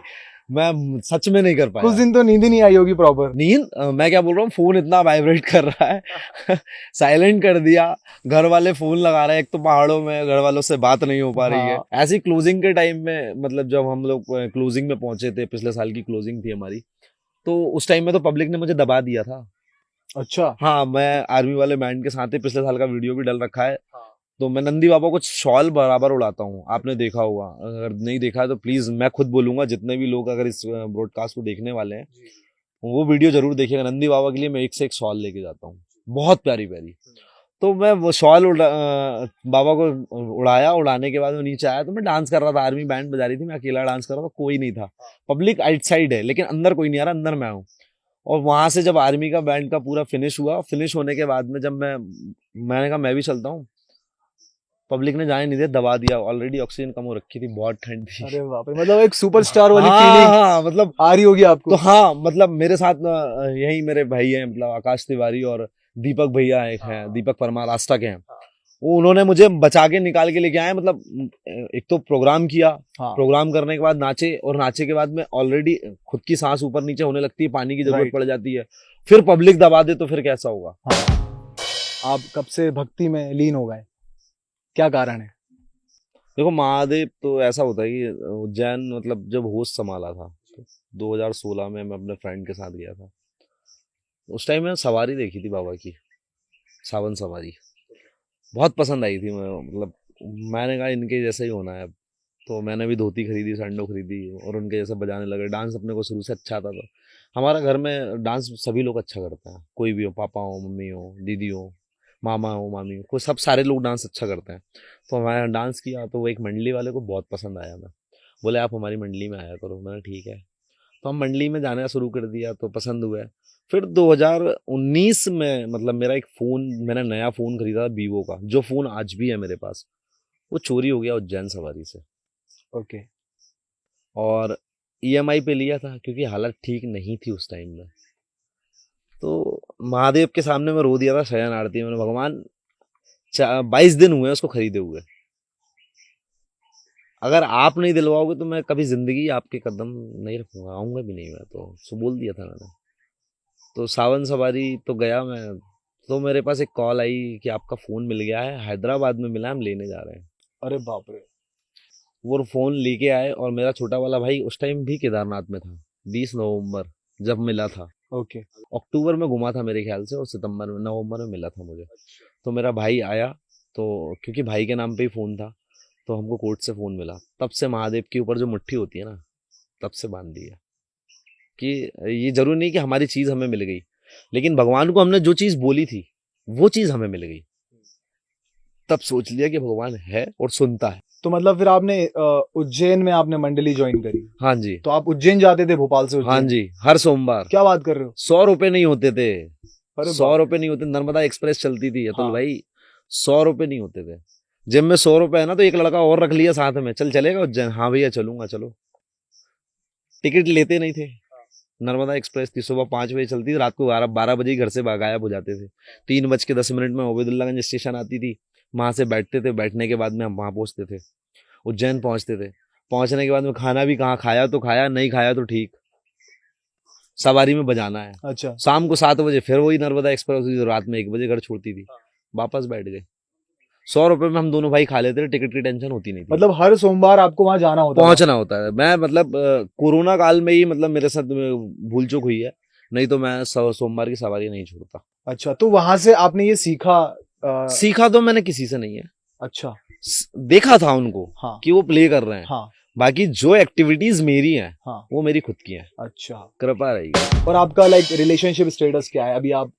मैं सच में नहीं कर पाया। कुछ दिन तो नींद ही नहीं आई होगी प्रॉपर। नींद मैं क्या बोल रहा हूँ, फोन इतना वाइब्रेट कर रहा है साइलेंट कर दिया। घर वाले फोन लगा रहे हैं, एक तो पहाड़ों में घर वालों से बात नहीं हो पा रही है। हाँ, ऐसी क्लोजिंग के टाइम में, मतलब जब हम लोग क्लोजिंग में पहुंचे थे, पिछले साल की क्लोजिंग थी हमारी, तो उस टाइम में तो पब्लिक ने मुझे दबा दिया था। अच्छा, हाँ, मैं आर्मी वाले बैंड के साथ ही पिछले साल का वीडियो भी डल रखा है। तो मैं नंदी बाबा को शॉल बराबर उड़ाता हूँ, आपने देखा होगा। अगर नहीं देखा है तो प्लीज मैं खुद बोलूंगा, जितने भी लोग अगर इस ब्रॉडकास्ट को देखने वाले हैं वो वीडियो जरूर देखिएगा। नंदी बाबा के लिए मैं एक से एक शॉल लेके जाता हूँ, बहुत प्यारी प्यारी। तो मैं वो शॉल बाबा को उड़ाया। उड़ाने के बाद मैं नीचे आया तो मैं डांस कर रहा था, आर्मी बैंड बजा रही थी, मैं अकेला डांस कर रहा था, कोई नहीं था। पब्लिक आउटसाइड है लेकिन अंदर कोई नहीं आ रहा, अंदर मैं हूँ। और वहां से जब आर्मी का बैंड का पूरा फिनिश हुआ, फिनिश होने के बाद में जब मैंने कहा मैं भी चलता हूँ, पब्लिक ने जाने नहीं दिया, दबा दिया। ऑलरेडी ऑक्सीजन कम हो रखी थी, बहुत ठंड थी। अरे बाप रे, मतलब एक सुपरस्टार वाली हाँ फीलिंग हाँ, मतलब आ रही होगी आपको। तो हाँ, मतलब मेरे साथ यही मेरे भाई हैं, मतलब आकाश तिवारी और दीपक भैया एक हैं, दीपक परमार आस्था के हैं। वो उन्होंने मुझे बचा के निकाल के लेके आए। मतलब एक तो प्रोग्राम किया, हाँ, प्रोग्राम करने के बाद नाचे, और नाचे के बाद में ऑलरेडी खुद की सांस ऊपर नीचे होने लगती है, पानी की जरूरत राइट। पड़ जाती है, फिर पब्लिक दबा दे तो फिर कैसा होगा। आप कब से भक्ति में लीन हो गए, क्या कारण है। देखो महादेव तो ऐसा होता है कि उज्जैन मतलब जब होश संभाला था तो 2016 में मैं अपने फ्रेंड के साथ गया था। उस टाइम मैंने सवारी देखी थी बाबा की, सावन सवारी, बहुत पसंद आई थी। मतलब मैंने कहा इनके जैसे ही होना है। तो मैंने भी धोती खरीदी, सैंडो खरीदी, और उनके जैसे बजाने लगे। डांस अपने को शुरू से अच्छा आता था। हमारा घर में डांस सभी लोग अच्छा करते हैं, कोई भी हो, पापा हो, मम्मी हो, दीदी हो, मामा हो, मामी हो, कोई सब सारे लोग डांस अच्छा करते हैं। तो हमारे डांस किया तो वो एक मंडली वाले को बहुत पसंद आया। मैं बोले आप हमारी मंडली में आया करो। मैंने ठीक है। तो हम मंडली में जाना शुरू कर दिया तो पसंद हुआ। फिर 2019 में मतलब मेरा एक फ़ोन, मैंने नया फ़ोन खरीदा था वीवो का, जो फ़ोन आज भी है मेरे पास, वो चोरी हो गया उज्जैन सवारी से। ओके, और ईएमआई पे लिया था क्योंकि हालत ठीक नहीं थी उस टाइम में। तो महादेव के सामने मैं रो दिया था शयन आरती। मैंने भगवान 22 दिन हुए उसको खरीदे हुए, अगर आप नहीं दिलवाओगे तो मैं कभी जिंदगी आपके कदम नहीं रखूंगा, आऊंगा भी नहीं। मैं तो सो बोल दिया था मैंने। तो सावन सवारी तो गया मैं, तो मेरे पास एक कॉल आई कि आपका फोन मिल गया है, हैदराबाद में मिला है, हम लेने जा रहे हैं। अरे बाप रे। वो फोन लेके आए और मेरा छोटा वाला भाई उस टाइम भी केदारनाथ में था, 20 नवंबर जब मिला था। ओके। अक्टूबर में घुमा था मेरे ख्याल से और सितंबर में नवंबर में मिला था मुझे। तो मेरा भाई आया, तो क्योंकि भाई के नाम पे ही फ़ोन था तो हमको कोर्ट से फ़ोन मिला। तब से महादेव के ऊपर जो मुट्ठी होती है ना, तब से बांध दी है कि ये जरूरी नहीं कि हमारी चीज़ हमें मिल गई, लेकिन भगवान को हमने जो चीज़ बोली थी वो चीज़ हमें मिल गई। तब सोच लिया कि भगवान है और सुनता है। तो मतलब फिर आपने उज्जैन में आपने मंडली ज्वाइन करी? हाँ जी। तो आप उज्जैन जाते थे भोपाल से उज्जैन? हाँ जी, हर सोमवार। क्या बात कर रहे हो? 100 रुपए नहीं होते थे, अरे 100 रुपए नहीं होते। नर्मदा एक्सप्रेस चलती थी अतुल हाँ। भाई, 100 रुपए नहीं होते थे। जेब में 100 रुपए है ना तो एक लड़का और रख लिया साथ में, चल चलेगा उज्जैन? हाँ भैया चलूंगा, चलो। टिकट लेते नहीं थे। नर्मदा एक्सप्रेस थी, सुबह 5 बजे चलती थी, रात को 12 बजे घर से गायब हो जाते थे। 3:10 में ओबेदुल्लागंज स्टेशन आती थी, वहां से बैठते थे, बैठने के बाद में हम वहां पहुंचते थे, उज्जैन पहुंचते थे। पहुंचने के बाद में खाना भी कहाँ खाया तो खाया, नहीं खाया तो ठीक, सवारी में बजाना है। अच्छा। शाम को 7 बजे फिर वही नर्मदा एक्सप्रेस होती थी, रात में 1 बजे घर छोड़ती थी, वापस बैठ गए। 100 रुपए में हम दोनों भाई खा लेते थे, टिकट की टेंशन होती नहीं थी। मतलब हर सोमवार आपको वहां जाना होता पहुंचना होता है। मैं मतलब कोरोना काल में ही मतलब मेरे साथ भूल चूक हुई है, नहीं तो मैं सोमवार की सवारी नहीं छोड़ता। अच्छा, तो वहां से आपने ये सीखा? सीखा तो मैंने किसी से नहीं है। अच्छा। देखा था उनको हाँ। कि वो प्ले कर रहे हैं। हाँ। बाकी जो एक्टिविटीज मेरी हैं हाँ। वो मेरी खुद की हैं। अच्छा। कृपा रहेगी। और आपका लाइक रिलेशनशिप स्टेटस क्या है अभी? आप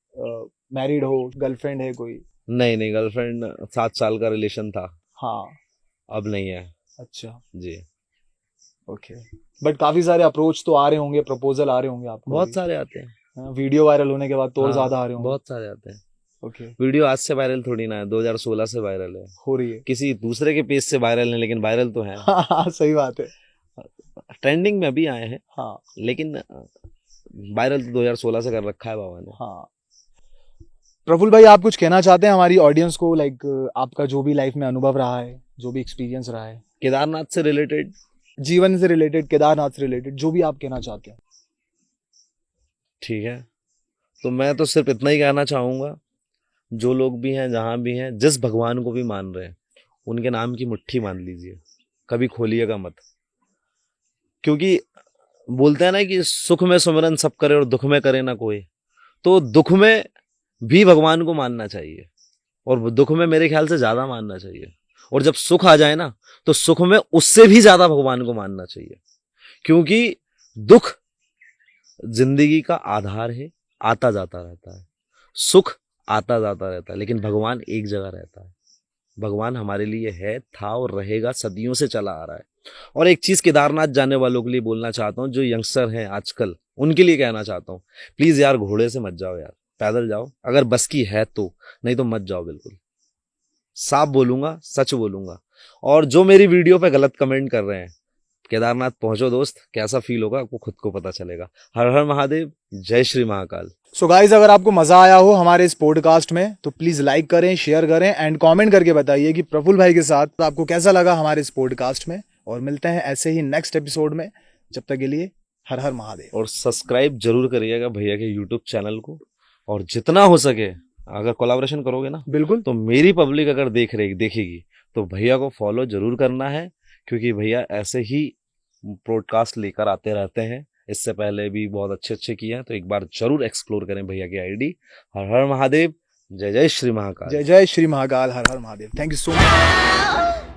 मैरिड हो, गर्लफ्रेंड है कोई? नहीं, गर्लफ्रेंड 7 साल का रिलेशन था। हाँ। अब नहीं है। अच्छा जी। ओके। बट काफी सारे अप्रोच तो आ रहे होंगे, प्रपोजल आ रहे होंगे आपको? बहुत सारे आते हैं। वीडियो वायरल होने के बाद तो और हाँ, ज्यादा आ रहे होंगे? बहुत सारे आते हैं। ओके। वीडियो आज से वायरल थोड़ी ना है, 2016 से वायरल है। हो रही है। किसी दूसरे के पेज से वायरल है, लेकिन वायरल तो है। हाँ, सही बात है। ट्रेंडिंग में अभी आए हैं। हाँ। लेकिन वायरल तो 2016 से कर रखा है बाबा ने। हाँ। प्रफुल्ल भाई, आप कुछ कहना चाहते हैं हमारी ऑडियंस को? लाइक आपका जो भी लाइफ में अनुभव रहा है, जो भी एक्सपीरियंस रहा है, केदारनाथ से रिलेटेड, जीवन से रिलेटेड, केदारनाथ से रिलेटेड, जो भी आप कहना चाहते हैं। ठीक है, तो मैं तो सिर्फ इतना ही कहना चाहूंगा, जो लोग भी हैं, जहां भी हैं, जिस भगवान को भी मान रहे हैं, उनके नाम की मुट्ठी मान लीजिए, कभी खोलिएगा मत। क्योंकि बोलते हैं ना कि सुख में सुमिरन सब करे और दुख में करे ना कोई, तो दुख में भी भगवान को मानना चाहिए और दुख में मेरे ख्याल से ज्यादा मानना चाहिए। और जब सुख आ जाए ना तो सुख में उससे भी ज्यादा भगवान को मानना चाहिए, क्योंकि दुख जिंदगी का आधार है, आता जाता रहता है। सुख आता जाता रहता है, लेकिन भगवान एक जगह रहता है। भगवान हमारे लिए है, था और रहेगा, सदियों से चला आ रहा है। और एक चीज केदारनाथ जाने वालों के लिए बोलना चाहता हूँ, जो यंगस्टर हैं आजकल, उनके लिए कहना चाहता हूँ, प्लीज यार घोड़े से मत जाओ यार, पैदल जाओ अगर बस की है तो, नहीं तो मत जाओ बिल्कुल। साफ बोलूंगा, सच बोलूंगा। और जो मेरी वीडियो पे गलत कमेंट कर रहे हैं, केदारनाथ पहुंचो दोस्त, कैसा फील होगा आपको खुद को पता चलेगा। हर हर महादेव, जय श्री महाकाल। सो गाइज, अगर आपको मजा आया हो हमारे इस पॉडकास्ट में तो प्लीज लाइक करें, शेयर करें एंड कमेंट करके बताइए कि प्रफुल्ल भाई के साथ आपको कैसा लगा हमारे इस पॉडकास्ट में। और मिलते हैं ऐसे ही नेक्स्ट एपिसोड में, जब तक के लिए हर हर महादेव। और सब्सक्राइब जरूर करिएगा भैया के यूट्यूब चैनल को, और जितना हो सके अगर कोलैबोरेशन करोगे ना, बिल्कुल, तो मेरी पब्लिक अगर देखेगी तो भैया को फॉलो जरूर करना है, क्योंकि भैया ऐसे ही पॉडकास्ट लेकर आते रहते हैं। इससे पहले भी बहुत अच्छे किए हैं, तो एक बार जरूर एक्सप्लोर करें भैया की आईडी। हर हर महादेव, जय जय श्री महाकाल। जय जय श्री महाकाल, हर हर Mahadev. Thank you so much.